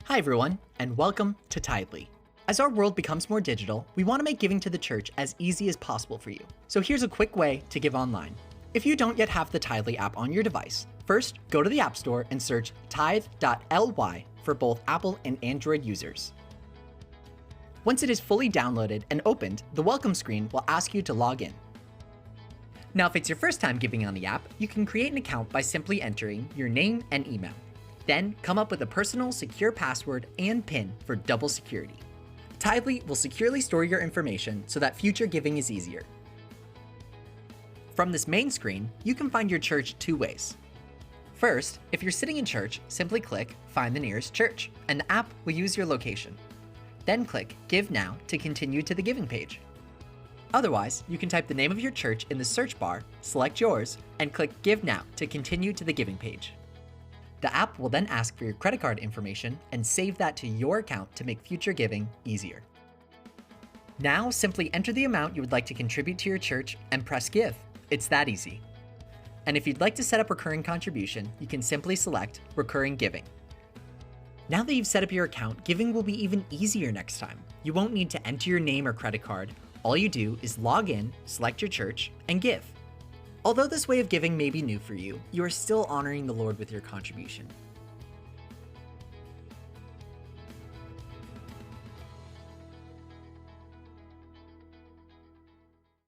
Hi everyone, and welcome to Tidely. As our world becomes more digital, we want to make giving to the church as easy as possible for you. So here's a quick way to give online. If you don't yet have the Tidely app on your device, first go to the App Store and search tithe.ly for both Apple and Android users. Once it is fully downloaded and opened, the welcome screen will ask you to log in. Now, if it's your first time giving on the app, you can create an account by simply entering your name and email. Then come up with a personal, secure password and PIN for double security. Tidely will securely store your information so that future giving is easier. From this main screen, you can find your church two ways. First, if you're sitting in church, simply click Find the nearest church, and the app will use your location. Then click Give Now to continue to the giving page. Otherwise, you can type the name of your church in the search bar, select yours, and click Give Now to continue to the giving page. The app will then ask for your credit card information and save that to your account to make future giving easier. Now, simply enter the amount you would like to contribute to your church and press Give. It's that easy. And if you'd like to set up recurring contribution, you can simply select Recurring Giving. Now that you've set up your account, giving will be even easier next time. You won't need to enter your name or credit card. All you do is log in, select your church, and give. Although this way of giving may be new for you, you are still honoring the Lord with your contribution.